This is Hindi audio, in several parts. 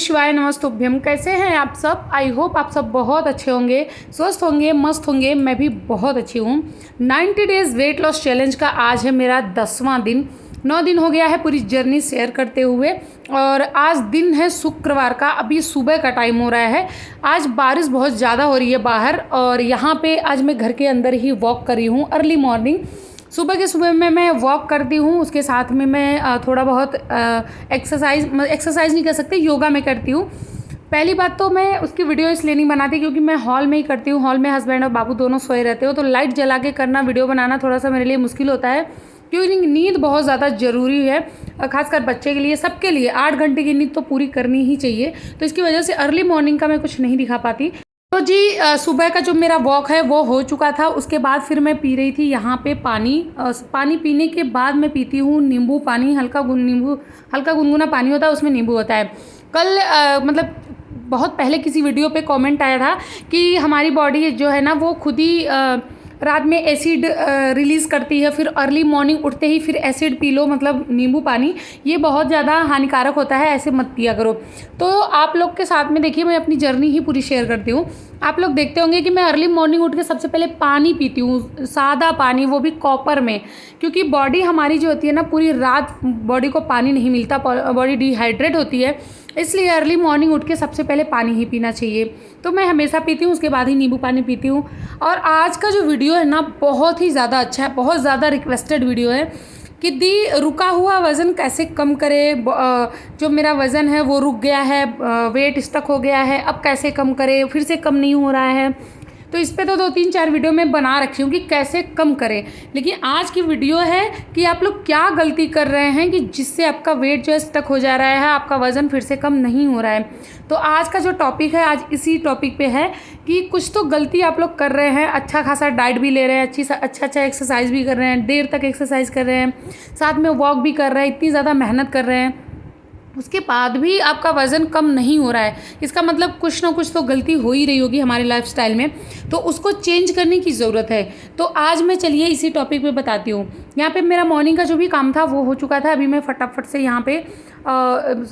शिवाय नमस्तुभ्यम। कैसे हैं आप सब? आई होप आप सब बहुत अच्छे होंगे, स्वस्थ होंगे, मस्त होंगे। मैं भी बहुत अच्छी हूँ। 90 डेज़ वेट लॉस चैलेंज का आज है मेरा 10वां दिन। 9 दिन हो गया है पूरी जर्नी शेयर करते हुए और आज दिन है शुक्रवार का। अभी सुबह का टाइम हो रहा है। आज बारिश बहुत ज़्यादा हो रही है बाहर और यहाँ पे आज मैं घर के अंदर ही वॉक कर रही हूँ। अर्ली मॉर्निंग सुबह के सुबह में मैं वॉक करती हूँ, उसके साथ में मैं थोड़ा बहुत एक्सरसाइज नहीं कर सकते, योगा में करती हूँ। पहली बात तो मैं उसकी वीडियो इसलिए नहीं बनाती क्योंकि मैं हॉल में ही करती हूँ। हॉल में हस्बैंड और बाबू दोनों सोए रहते हो तो लाइट जला के करना, वीडियो बनाना थोड़ा सा मेरे लिए मुश्किल होता है क्योंकि नींद बहुत ज़्यादा ज़रूरी है, खासकर बच्चे के लिए, सबके लिए। 8 घंटे की नींद तो पूरी करनी ही चाहिए। तो इसकी वजह से अर्ली मॉर्निंग का मैं कुछ नहीं दिखा पाती। तो जी सुबह का जो मेरा वॉक है वो हो चुका था। उसके बाद फिर मैं पी रही थी यहाँ पे पानी। पानी पीने के बाद मैं पीती हूँ नींबू पानी। हल्का गुनगुना पानी होता है, उसमें नींबू होता है। कल मतलब बहुत पहले किसी वीडियो पे कमेंट आया था कि हमारी बॉडी जो है ना वो खुद ही रात में एसिड रिलीज़ करती है, फिर अर्ली मॉर्निंग उठते ही फिर एसिड पी लो, मतलब नींबू पानी। ये बहुत ज़्यादा हानिकारक होता है, ऐसे मत पिया करो। तो आप लोग के साथ में देखिए मैं अपनी जर्नी ही पूरी शेयर करती हूँ। आप लोग देखते होंगे कि मैं अर्ली मॉर्निंग उठ के सबसे पहले पानी पीती हूँ, सादा पानी, वो भी कॉपर में, क्योंकि बॉडी हमारी जो होती है ना पूरी रात बॉडी को पानी नहीं मिलता, बॉडी डिहाइड्रेट होती है, इसलिए अर्ली मॉर्निंग उठ के सबसे पहले पानी ही पीना चाहिए। तो मैं हमेशा पीती हूँ, उसके बाद ही नींबू पानी पीती हूँ। और आज का जो वीडियो है ना बहुत ही ज़्यादा अच्छा है, बहुत ज़्यादा रिक्वेस्टेड वीडियो है कि दी रुका हुआ वज़न कैसे कम करे। जो मेरा वज़न है वो रुक गया है, वेट स्टक हो गया है, अब कैसे कम करे, फिर से कम नहीं हो रहा है। तो इस पे तो 2-3-4 वीडियो में बना रखी हूँ कि कैसे कम करें। लेकिन आज की वीडियो है कि आप लोग क्या गलती कर रहे हैं कि जिससे आपका वेट जो है स्टक हो जा रहा है, आपका वज़न फिर से कम नहीं हो रहा है। तो आज का जो टॉपिक है, आज इसी टॉपिक पे है कि कुछ तो गलती आप लोग कर रहे हैं। अच्छा खासा डाइट भी ले रहे हैं, अच्छा एक्सरसाइज भी कर रहे हैं, देर तक एक्सरसाइज कर रहे हैं, साथ में वॉक भी कर रहे हैं, इतनी ज़्यादा मेहनत कर रहे हैं, उसके बाद भी आपका वज़न कम नहीं हो रहा है। इसका मतलब कुछ ना कुछ तो गलती हो ही रही होगी हमारे लाइफस्टाइल में, तो उसको चेंज करने की ज़रूरत है। तो आज मैं चलिए इसी टॉपिक पे बताती हूँ। यहाँ पे मेरा मॉर्निंग का जो भी काम था वो हो चुका था। अभी मैं फटाफट से यहाँ पे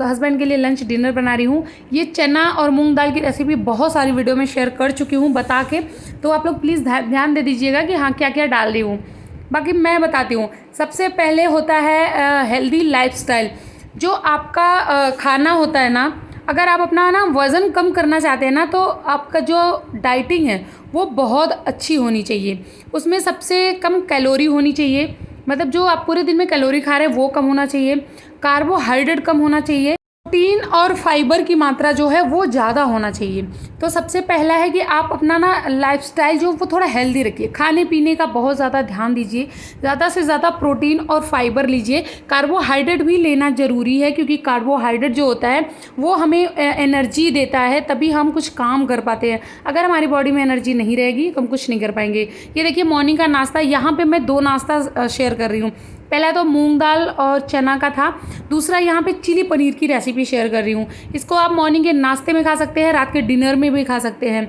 हस्बैंड के लिए लंच डिनर बना रही हूँ। ये चना और मूंग दाल की रेसिपी बहुत सारी वीडियो में शेयर कर चुकी हूँ बता के, तो आप लोग प्लीज़ ध्यान दे दीजिएगा कि हाँ क्या क्या डाल रही हूँ। बाकी मैं बताती हूँ। सबसे पहले होता है हेल्दी लाइफस्टाइल। जो आपका खाना होता है ना, अगर आप अपना ना वज़न कम करना चाहते हैं ना तो आपका जो डाइटिंग है वो बहुत अच्छी होनी चाहिए। उसमें सबसे कम कैलोरी होनी चाहिए, मतलब जो आप पूरे दिन में कैलोरी खा रहे हैं वो कम होना चाहिए। कार्बोहाइड्रेट कम होना चाहिए। प्रोटीन और फाइबर की मात्रा जो है वो ज़्यादा होना चाहिए। तो सबसे पहला है कि आप अपना ना लाइफस्टाइल जो वो थोड़ा हेल्दी रखिए। खाने पीने का बहुत ज़्यादा ध्यान दीजिए, ज़्यादा से ज़्यादा प्रोटीन और फाइबर लीजिए। कार्बोहाइड्रेट भी लेना ज़रूरी है क्योंकि कार्बोहाइड्रेट जो होता है वो हमें एनर्जी देता है, तभी हम कुछ काम कर पाते हैं। अगर हमारी बॉडी में एनर्जी नहीं रहेगी तो हम कुछ नहीं कर पाएंगे। ये देखिए मॉर्निंग का नाश्ता, यहाँ पर मैं 2 नाश्ता शेयर कर रही हूँ। पहला तो मूंग दाल और चना का था, दूसरा यहाँ पे चिली पनीर की रेसिपी शेयर कर रही हूँ। इसको आप मॉर्निंग के नाश्ते में खा सकते हैं, रात के डिनर में भी खा सकते हैं।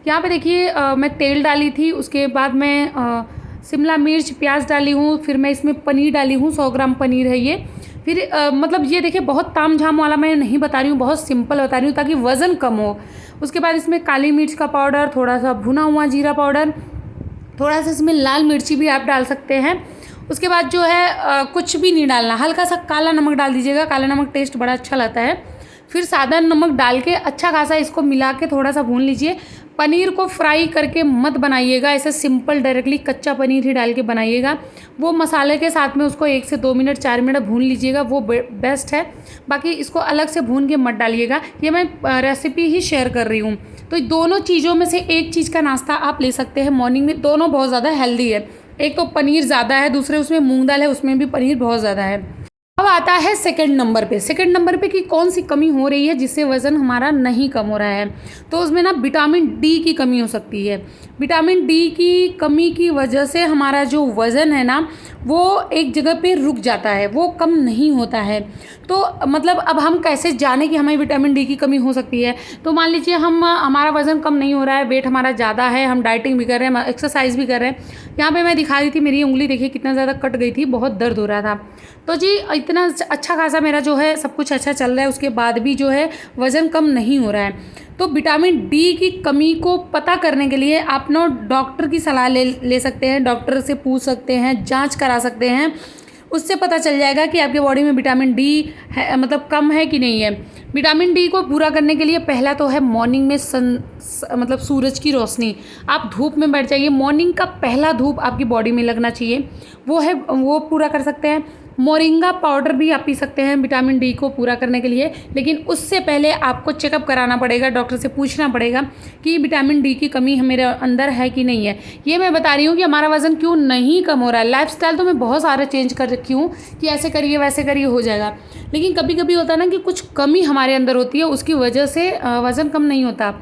यहाँ पे देखिए मैं तेल डाली थी, उसके बाद मैं शिमला मिर्च प्याज डाली हूँ, फिर मैं इसमें पनीर डाली हूँ, 100 ग्राम पनीर है ये। फिर मतलब ये देखिए बहुत ताम झाम वाला मैं नहीं बता रही हूँ, बहुत सिंपल बता रही हूँ ताकि वज़न कम हो। उसके बाद इसमें काली मिर्च का पाउडर, थोड़ा सा भुना हुआ जीरा पाउडर, थोड़ा सा इसमें लाल मिर्ची भी आप डाल सकते हैं। उसके बाद जो है कुछ भी नहीं डालना, हल्का सा काला नमक डाल दीजिएगा, काला नमक टेस्ट बड़ा अच्छा लगता है। फिर सादा नमक डाल के अच्छा खासा इसको मिला के थोड़ा सा भून लीजिए। पनीर को फ्राई करके मत बनाइएगा, ऐसे सिंपल डायरेक्टली कच्चा पनीर ही डाल के बनाइएगा। वो मसाले के साथ में उसको 1 से 2 मिनट 4 मिनट भून लीजिएगा, वो बेस्ट है। बाकी इसको अलग से भून के मत डालिएगा, ये मैं रेसिपी ही शेयर कर रही हूँ। तो दोनों चीज़ों में से एक चीज़ का नाश्ता आप ले सकते हैं मॉर्निंग में, दोनों बहुत ज़्यादा हेल्दी है। एक तो पनीर ज़्यादा है, दूसरे उसमें मूंग दाल है, उसमें भी पनीर बहुत ज़्यादा है। अब आता है सेकंड नंबर पे। सेकंड नंबर पे कि कौन सी कमी हो रही है जिससे वज़न हमारा नहीं कम हो रहा है। तो उसमें ना विटामिन डी की कमी हो सकती है। विटामिन डी की कमी की वजह से हमारा जो वज़न है ना वो एक जगह पे रुक जाता है, वो कम नहीं होता है। तो मतलब अब हम कैसे जाने कि हमें विटामिन डी की कमी हो सकती है। तो मान लीजिए हमारा वज़न कम नहीं हो रहा है, वेट हमारा ज़्यादा है, हम डाइटिंग भी कर रहे हैं, एक्सरसाइज भी कर रहे हैं। यहाँ पे मैं दिखा रही थी, मेरी उंगली देखिए कितना ज़्यादा कट गई थी, बहुत दर्द हो रहा था। तो जी इतना अच्छा खासा मेरा जो है सब कुछ अच्छा चल रहा है, उसके बाद भी जो है वज़न कम नहीं हो रहा है। तो विटामिन डी की कमी को पता करने के लिए आप ना डॉक्टर की सलाह ले सकते हैं, डॉक्टर से पूछ सकते हैं, जांच करा सकते हैं। उससे पता चल जाएगा कि आपके बॉडी में विटामिन डी है, मतलब कम है कि नहीं है। विटामिन डी को पूरा करने के लिए पहला तो है मॉर्निंग में मतलब सूरज की रोशनी। आप धूप में बैठ जाइए, मॉर्निंग का पहला धूप आपकी बॉडी में लगना चाहिए, वो पूरा कर सकते हैं। मोरिंगा पाउडर भी आप पी सकते हैं विटामिन डी को पूरा करने के लिए, लेकिन उससे पहले आपको चेकअप कराना पड़ेगा, डॉक्टर से पूछना पड़ेगा कि विटामिन डी की कमी मेरे अंदर है कि नहीं है। ये मैं बता रही हूँ कि हमारा वज़न क्यों नहीं कम हो रहा है। लाइफस्टाइल तो मैं बहुत सारा चेंज कर रखी हूँ कि ऐसे करिए वैसे करिए हो जाएगा, लेकिन कभी कभी होता है ना कि कुछ कमी हमारे अंदर होती है, उसकी वजह से वज़न कम नहीं होता।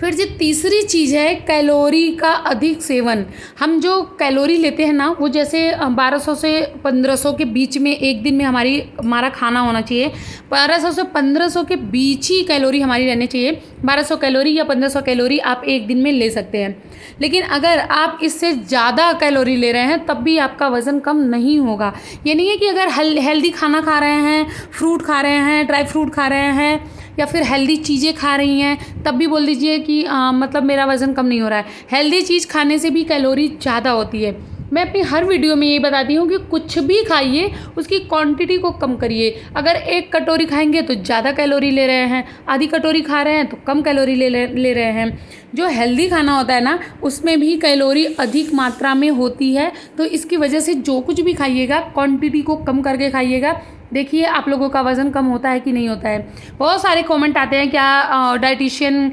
फिर जो तीसरी चीज़ है कैलोरी का अधिक सेवन। हम जो कैलोरी लेते हैं ना, वो जैसे 1200 से 1500 के बीच में एक दिन में हमारा खाना होना चाहिए। 1200 से 1500 के बीच ही कैलोरी हमारी रहनी चाहिए। 1200 कैलोरी या 1500 कैलोरी आप एक दिन में ले सकते हैं, लेकिन अगर आप इससे ज़्यादा कैलोरी ले रहे हैं तब भी आपका वज़न कम नहीं होगा। ये नहीं है कि अगर हेल्दी खाना खा रहे हैं, फ्रूट खा रहे हैं, ड्राई फ्रूट खा रहे हैं या फिर हेल्दी चीज़ें खा रही हैं तब भी बोल दीजिए कि मतलब मेरा वज़न कम नहीं हो रहा है। हेल्दी चीज़ खाने से भी कैलोरी ज़्यादा होती है। मैं अपनी हर वीडियो में यही बताती हूँ कि कुछ भी खाइए उसकी क्वांटिटी को कम करिए। अगर 1 कटोरी खाएंगे तो ज़्यादा कैलोरी ले रहे हैं, आधी कटोरी खा रहे हैं तो कम कैलोरी ले रहे हैं। जो हेल्दी खाना होता है ना, उसमें भी कैलोरी अधिक मात्रा में होती है, तो इसकी वजह से जो कुछ भी खाइएगा क्वांटिटी को कम करके खाइएगा। देखिए आप लोगों का वज़न कम होता है कि नहीं होता है। बहुत सारे कमेंट आते हैं, क्या डाइटिशियन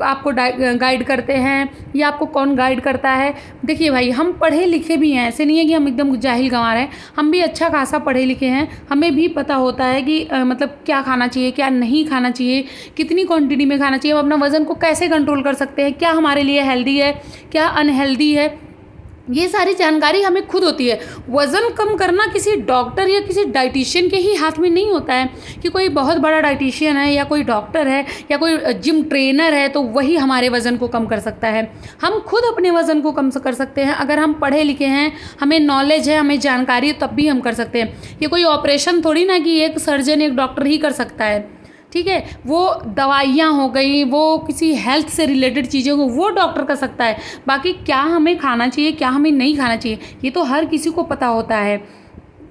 आपको गाइड करते हैं या आपको कौन गाइड करता है। देखिए भाई, हम पढ़े लिखे भी हैं, ऐसे नहीं है कि हम एकदम जाहिल गंवार हैं। हम भी अच्छा खासा पढ़े लिखे हैं, हमें भी पता होता है कि मतलब क्या खाना चाहिए, क्या नहीं खाना चाहिए, कितनी क्वांटिटी में खाना चाहिए, हम अपना वज़न को कैसे कंट्रोल कर सकते हैं, क्या हमारे लिए हेल्दी है, क्या अनहेल्दी है। ये सारी जानकारी हमें खुद होती है। वज़न कम करना किसी डॉक्टर या किसी डाइटिशियन के ही हाथ में नहीं होता है कि कोई बहुत बड़ा डाइटिशियन है या कोई डॉक्टर है या कोई जिम ट्रेनर है तो वही हमारे वज़न को कम कर सकता है। हम खुद अपने वज़न को कम कर सकते हैं। अगर हम पढ़े लिखे हैं, हमें नॉलेज है, हमें जानकारी है, तब भी हम कर सकते हैं। ये कोई ऑपरेशन थोड़ी ना कि एक सर्जन, एक डॉक्टर ही कर सकता है, ठीक है। वो दवाइयाँ हो गई, वो किसी हेल्थ से रिलेटेड चीज़ें हो, वो डॉक्टर कर सकता है। बाकी क्या हमें खाना चाहिए, क्या हमें नहीं खाना चाहिए, ये तो हर किसी को पता होता है।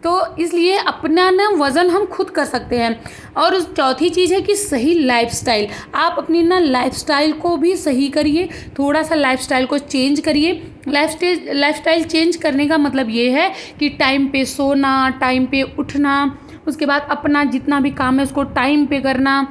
तो इसलिए अपना ना वज़न हम खुद कर सकते हैं। और उस चौथी चीज़ है कि सही लाइफस्टाइल। आप अपनी ना लाइफस्टाइल को भी सही करिए, थोड़ा सा लाइफस्टाइल को चेंज करिए। लाइफस्टाइल चेंज करने का मतलब ये है कि टाइम पे सोना, टाइम पे उठना, उसके बाद अपना जितना भी काम है उसको टाइम पे करना।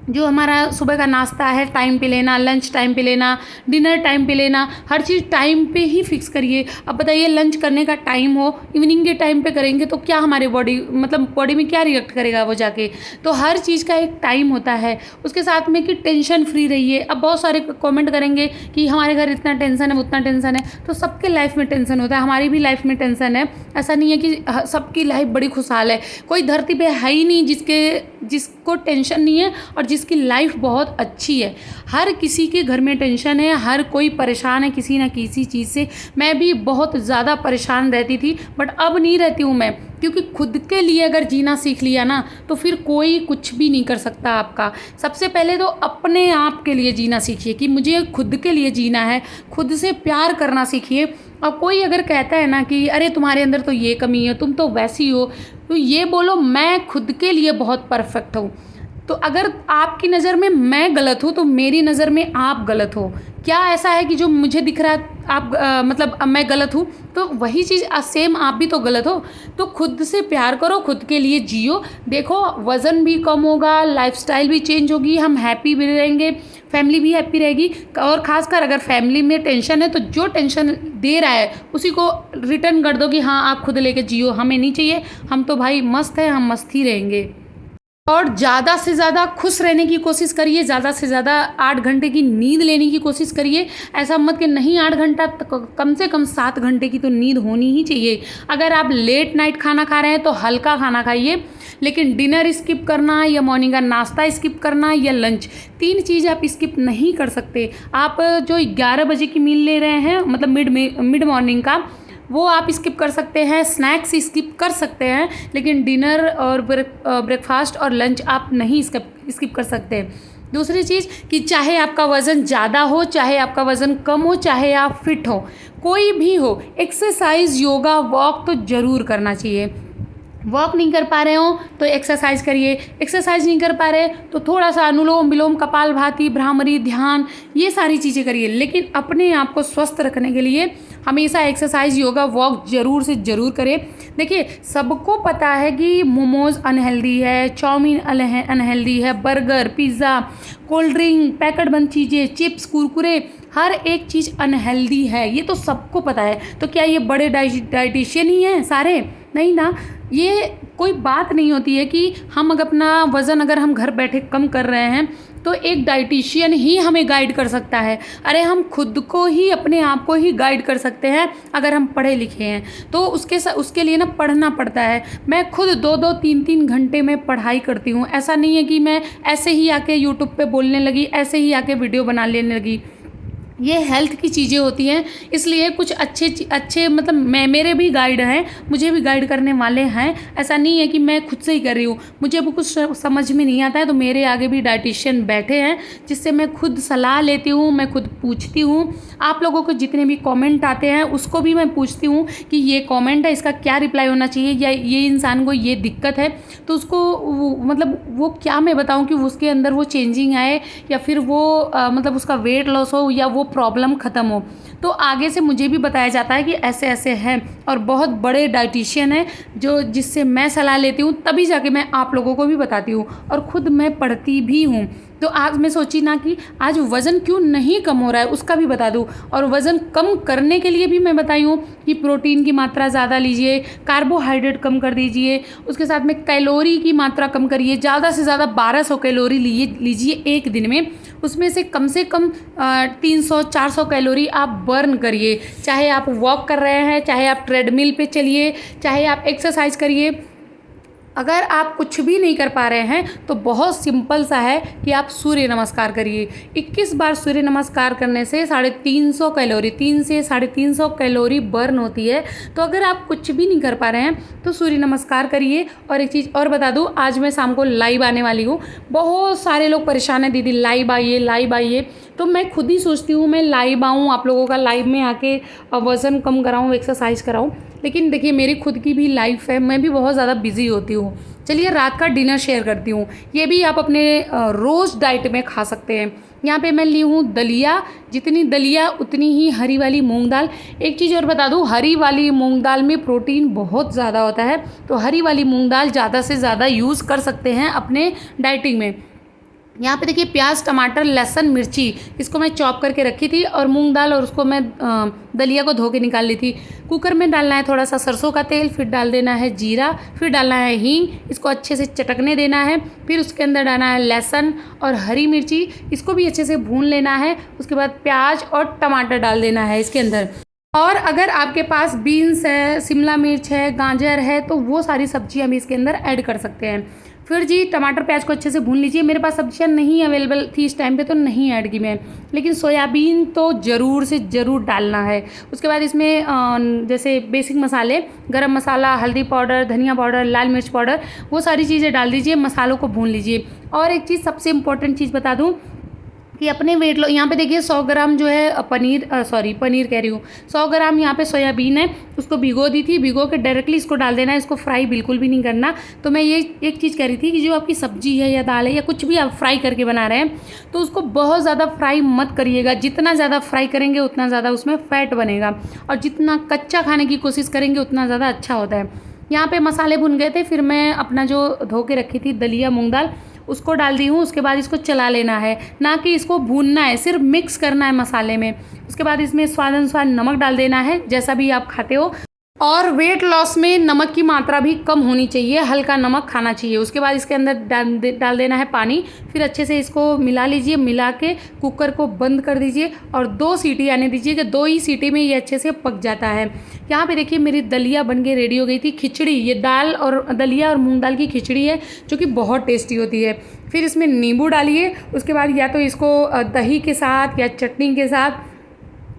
जो हमारा सुबह का नाश्ता है टाइम पे लेना, लंच टाइम पे लेना, डिनर टाइम पे लेना, हर चीज़ टाइम पे ही फिक्स करिए। अब बताइए, लंच करने का टाइम हो, इवनिंग के टाइम पे करेंगे तो क्या हमारे बॉडी में क्या रिएक्ट करेगा वो जाके। तो हर चीज़ का एक टाइम होता है। उसके साथ में कि टेंशन फ्री रहिए। अब बहुत सारे कमेंट करेंगे कि हमारे घर इतना टेंशन है, उतना टेंशन है, तो सबके लाइफ में टेंशन होता है, हमारी भी लाइफ में टेंशन है। ऐसा नहीं है कि सबकी लाइफ बड़ी खुशहाल है। कोई धरती पे है ही नहीं जिसको टेंशन नहीं है और जिसकी लाइफ बहुत अच्छी है। हर किसी के घर में टेंशन है, हर कोई परेशान है किसी ना किसी चीज़ से। मैं भी बहुत ज़्यादा परेशान रहती थी, बट अब नहीं रहती हूँ मैं, क्योंकि खुद के लिए अगर जीना सीख लिया ना तो फिर कोई कुछ भी नहीं कर सकता आपका। सबसे पहले तो अपने आप के लिए जीना सीखिए कि मुझे खुद के लिए जीना है, खुद से प्यार करना सीखिए। और कोई अगर कहता है ना कि अरे तुम्हारे अंदर तो ये कमी है, तुम तो वैसी हो, तो ये बोलो मैं खुद के लिए बहुत परफेक्ट हूँ। तो अगर आपकी नज़र में मैं गलत हूँ तो मेरी नज़र में आप गलत हो। क्या ऐसा है कि जो मुझे दिख रहा है आप मतलब मैं गलत हूँ, तो वही चीज़ सेम आप भी तो गलत हो। तो खुद से प्यार करो, खुद के लिए जियो। देखो वज़न भी कम होगा, लाइफस्टाइल भी चेंज होगी, हम हैप्पी भी रहेंगे, फैमिली भी हैप्पी रहेगी। और ख़ासकर अगर फैमिली में टेंशन है तो जो टेंशन दे रहा है उसी को रिटर्न कर दो कि हाँ आप खुद लेके जियो, हमें नहीं चाहिए, हम तो भाई मस्त हैं, हम मस्त ही रहेंगे। और ज़्यादा से ज़्यादा खुश रहने की कोशिश करिए, ज़्यादा से ज़्यादा 8 घंटे की नींद लेने की कोशिश करिए। ऐसा मत कि नहीं 8 घंटा, कम से कम 7 घंटे की तो नींद होनी ही चाहिए। अगर आप लेट नाइट खाना खा रहे हैं तो हल्का खाना खाइए, लेकिन डिनर स्किप करना या मॉर्निंग का नाश्ता स्किप करना या लंच, 3 चीज़ आप स्किप नहीं कर सकते। आप जो 11 बजे की मील ले रहे हैं, मतलब मिड मॉर्निंग का, वो आप स्किप कर सकते हैं, स्नैक्स स्किप कर सकते हैं, लेकिन डिनर और ब्रेकफास्ट और लंच आप नहीं स्किप कर सकते। दूसरी चीज़ कि चाहे आपका वज़न ज़्यादा हो, चाहे आपका वज़न कम हो, चाहे आप फिट हो, कोई भी हो, एक्सरसाइज, योगा, वॉक तो ज़रूर करना चाहिए। वॉक नहीं कर पा रहे हो तो एक्सरसाइज करिए, एक्सरसाइज नहीं कर पा रहे तो थोड़ा सा अनुलोम विलोम, कपालभाति, भ्रामरी, ध्यान, ये सारी चीज़ें करिए। लेकिन अपने आप को स्वस्थ रखने के लिए हमेशा एक्सरसाइज, योगा, वॉक ज़रूर से ज़रूर करें। देखिए, सबको पता है कि मोमोज़ अनहेल्दी है, चाउमीन अनहेल्दी है, burger, pizza, cold drink, packet बंद चीज़ें, चिप्स, कुरकुरे, हर एक चीज़ अनहेल्दी है, ये तो सबको पता है। तो क्या ये बड़े डाइटिशियन ही हैं सारे? नहीं ना। ये कोई बात नहीं होती है कि हम अगर अपना वज़न अगर हम घर बैठे कम कर रहे हैं तो एक डाइटिशियन ही हमें गाइड कर सकता है। अरे हम खुद को ही, अपने आप को ही गाइड कर सकते हैं अगर हम पढ़े लिखे हैं तो। उसके लिए ना पढ़ना पड़ता है। मैं खुद 2-2, 3-3 घंटे में पढ़ाई करती हूँ। ऐसा नहीं है कि मैं ऐसे ही आके यूट्यूब पे बोलने लगी, ऐसे ही आके वीडियो बना लेने लगी। ये हेल्थ की चीज़ें होती हैं, इसलिए कुछ अच्छे मतलब मेरे भी गाइड हैं, मुझे भी गाइड करने वाले हैं। ऐसा नहीं है कि मैं खुद से ही कर रही हूँ। मुझे भी कुछ समझ में नहीं आता है तो मेरे आगे भी डाइटिशियन बैठे हैं, जिससे मैं खुद सलाह लेती हूँ, मैं खुद पूछती हूँ। आप लोगों को जितने भी कमेंट आते हैं उसको भी मैं पूछती हूँ कि ये कमेंट है, इसका क्या रिप्लाई होना चाहिए, या ये इंसान को ये दिक्कत है तो उसको मतलब वो क्या मैं बताऊँ कि उसके अंदर वो चेंजिंग आए, या फिर वो मतलब उसका वेट लॉस हो, या वो प्रॉब्लम ख़त्म हो। तो आगे से मुझे भी बताया जाता है कि ऐसे ऐसे हैं, और बहुत बड़े डाइटिशियन हैं जिससे मैं सलाह लेती हूँ, तभी जाके मैं आप लोगों को भी बताती हूँ, और ख़ुद मैं पढ़ती भी हूँ। तो आज मैं सोची ना कि आज वज़न क्यों नहीं कम हो रहा है उसका भी बता दूँ, और वज़न कम करने के लिए भी मैं बताई हूँ कि प्रोटीन की मात्रा ज़्यादा लीजिए, कार्बोहाइड्रेट कम कर दीजिए, उसके साथ में कैलोरी की मात्रा कम करिए। ज़्यादा से ज़्यादा 1200 कैलोरी लीजिए एक दिन में, उसमें से कम 300-400 कैलोरी आप बर्न करिए। चाहे आप वॉक कर रहे हैं, चाहे आप ट्रेडमिल पे चलिए, चाहे आप एक्सरसाइज करिए। अगर आप कुछ भी नहीं कर पा रहे हैं तो बहुत सिंपल सा है कि आप सूर्य नमस्कार करिए। 21 बार सूर्य नमस्कार करने से 350 कैलोरी, 3 से 350 कैलोरी बर्न होती है। तो अगर आप कुछ भी नहीं कर पा रहे हैं तो सूर्य नमस्कार करिए। और एक चीज़ और बता दूं, आज मैं शाम को लाइव आने वाली हूँ। बहुत सारे लोग परेशान हैं, दीदी लाइव आइए, लाइव आइए। तो मैं खुद ही सोचती हूँ मैं लाइव आऊँ, आप लोगों का लाइव में आके वज़न कम कराऊँ, एक्सरसाइज कराऊँ। लेकिन देखिए, मेरी खुद की भी लाइफ है, मैं भी बहुत ज़्यादा बिजी होती हूँ। चलिए रात का डिनर शेयर करती हूँ। ये भी आप अपने रोज़ डाइट में खा सकते हैं। यहाँ पे मैं ली हूँ दलिया, जितनी दलिया उतनी ही हरी वाली मूंग दाल। एक चीज़ और बता दूँ, हरी वाली मूंग दाल में प्रोटीन बहुत ज़्यादा होता है, तो हरी वाली मूंग दाल ज़्यादा से ज़्यादा यूज़ कर सकते हैं अपने डाइटिंग में। यहाँ पे देखिए, प्याज, टमाटर, लहसुन, मिर्ची, इसको मैं चॉप करके रखी थी, और मूंग दाल, और उसको मैं दलिया को धो के निकाल ली थी। कुकर में डालना है थोड़ा सा सरसों का तेल, फिर डाल देना है जीरा, फिर डालना है हींग, इसको अच्छे से चटकने देना है। फिर उसके अंदर डालना है लहसुन और हरी मिर्ची, इसको भी अच्छे से भून लेना है। उसके बाद प्याज और टमाटर डाल देना है इसके अंदर। और अगर आपके पास बीन्स है, शिमला मिर्च है, गाजर है, तो वो सारी सब्जियां भी इसके अंदर ऐड कर सकते हैं। फिर जी टमाटर प्याज को अच्छे से भून लीजिए। मेरे पास सब्जियां नहीं अवेलेबल थी इस टाइम पे तो नहीं ऐड की मैं, लेकिन सोयाबीन तो ज़रूर से ज़रूर डालना है। उसके बाद इसमें जैसे बेसिक मसाले, गरम मसाला, हल्दी पाउडर, धनिया पाउडर, लाल मिर्च पाउडर, वो सारी चीज़ें डाल दीजिए, मसालों को भून लीजिए। और एक चीज़ सबसे इम्पोर्टेंट चीज़ बता दूँ कि अपने वेट लॉस, यहाँ पे देखिए 100 ग्राम जो है पनीर कह रही हूँ, 100 ग्राम यहाँ पे सोयाबीन है, उसको भिगो दी थी। भिगो के डायरेक्टली इसको डाल देना है, इसको फ्राई बिल्कुल भी नहीं करना। तो मैं ये एक चीज़ कह रही थी कि जो आपकी सब्जी है या दाल है या कुछ भी आप फ्राई करके बना रहे हैं, तो उसको बहुत ज़्यादा फ्राई मत करिएगा। जितना ज़्यादा फ्राई करेंगे उतना ज़्यादा उसमें फैट बनेगा, और जितना कच्चा खाने की कोशिश करेंगे उतना ज़्यादा अच्छा होता है। यहाँ पे मसाले भुन गए थे, फिर मैं अपना जो धो के रखी थी दलिया मूंग दाल, उसको डाल दी हूँ। उसके बाद इसको चला लेना है, ना कि इसको भूनना है, सिर्फ मिक्स करना है मसाले में। उसके बाद इसमें स्वाद अनुसार नमक डाल देना है, जैसा भी आप खाते हो। और वेट लॉस में नमक की मात्रा भी कम होनी चाहिए, हल्का नमक खाना चाहिए। उसके बाद इसके अंदर डाल देना है पानी। फिर अच्छे से इसको मिला लीजिए, मिला के कुकर को बंद कर दीजिए और 2 सीटी आने दीजिए, कि 2 ही सीटी में ये अच्छे से पक जाता है। यहाँ पे देखिए मेरी दलिया बन के रेडी हो गई थी। खिचड़ी, ये दाल और दलिया और मूंग दाल की खिचड़ी है, जो कि बहुत टेस्टी होती है। फिर इसमें नींबू डालिए। उसके बाद या तो इसको दही के साथ या चटनी के साथ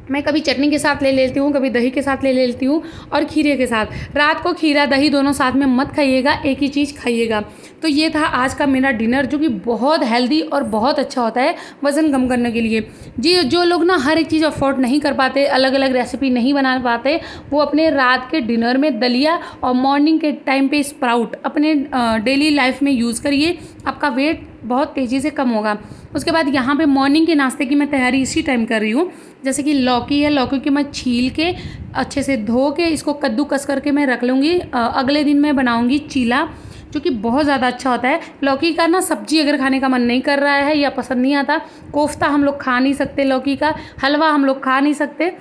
मैं कभी चटनी के साथ ले लेती हूँ, कभी दही के साथ ले लेती हूँ और खीरे के साथ। रात को खीरा दही दोनों साथ में मत खाइएगा, एक ही चीज़ खाइएगा। तो ये था आज का मेरा डिनर, जो कि बहुत हेल्दी और बहुत अच्छा होता है वज़न कम करने के लिए। जी, जो लोग ना हर एक चीज़ अफोर्ड नहीं कर पाते, अलग अलग रेसिपी नहीं बना पाते, वो अपने रात के डिनर में दलिया और मॉर्निंग के टाइम पे स्प्राउट अपने डेली लाइफ में यूज़ करिए। आपका वेट बहुत तेज़ी से कम होगा। उसके बाद यहाँ पे मॉर्निंग के नाश्ते की मैं तैयारी इसी टाइम कर रही हूँ। जैसे कि लौकी है, लौकी की मैं छील के अच्छे से धो के इसको कद्दूकस करके मैं रख लूँगी। अगले दिन मैं बनाऊँगी चीला, जो कि बहुत ज़्यादा अच्छा होता है। लौकी का ना सब्जी अगर खाने का मन नहीं कर रहा है या पसंद नहीं आता, कोफ्ता हम लोग खा नहीं सकते, लौकी का हलवा हम लोग खा नहीं सकते,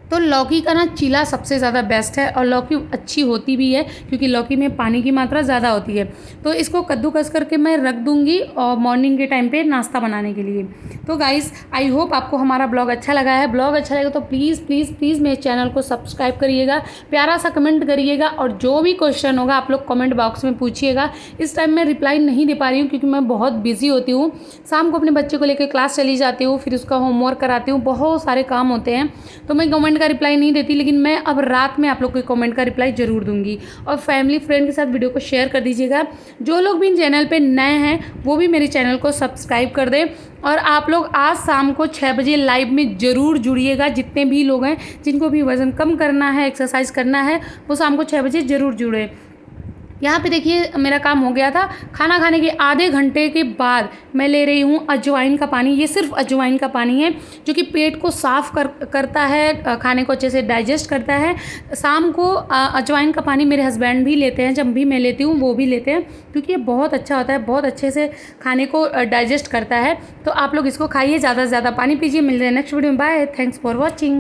तो लौकी का ना चीला सबसे ज़्यादा बेस्ट है। और लौकी अच्छी होती भी है क्योंकि लौकी में पानी की मात्रा ज़्यादा होती है। तो इसको कद्दूकस करके मैं रख दूँगी और मॉर्निंग के टाइम पे नाश्ता बनाने के लिए। तो गाइज़, आई होप आपको हमारा ब्लॉग अच्छा लगा है। ब्लॉग अच्छा लगा तो प्लीज़ प्लीज़ प्लीज़ मेरे चैनल को सब्सक्राइब करिएगा, प्यारा सा कमेंट करिएगा, और जो भी क्वेश्चन होगा आप लोग कमेंट बॉक्स में पूछिएगा। इस टाइम मैं रिप्लाई नहीं दे पा रही हूँ क्योंकि मैं बहुत बिजी होती हूँ। शाम को अपने बच्चे को लेकर क्लास चली जाती हूँ, फिर उसका होमवर्क कराती हूँ, बहुत सारे काम होते हैं, तो मैं कमेंट का रिप्लाई नहीं देती। लेकिन मैं अब रात में आप लोग के कमेंट का रिप्लाई ज़रूर दूंगी। और फैमिली फ्रेंड के साथ वीडियो को शेयर कर दीजिएगा। जो लोग भी चैनल पे नए हैं वो भी मेरे चैनल को सब्सक्राइब कर दें। और आप लोग आज शाम को 6 बजे लाइव में ज़रूर जुड़िएगा। जितने भी लोग हैं जिनको भी वज़न कम करना है, एक्सरसाइज करना है, वो शाम को 6 बजे ज़रूर जुड़े। यहाँ पे देखिए मेरा काम हो गया था। खाना खाने के आधे घंटे के बाद मैं ले रही हूँ अजवाइन का पानी। ये सिर्फ अजवाइन का पानी है जो कि पेट को साफ़ करता है, खाने को अच्छे से डाइजेस्ट करता है। शाम को अजवाइन का पानी मेरे हस्बैंड भी लेते हैं, जब भी मैं लेती हूँ वो भी लेते हैं, क्योंकि ये बहुत अच्छा होता है, बहुत अच्छे से खाने को डाइजेस्ट करता है। तो आप लोग इसको खाइए, ज़्यादा से ज़्यादा पानी पीजिए। मिल रहे हैं नेक्स्ट वीडियो में। Bye, thanks for watching.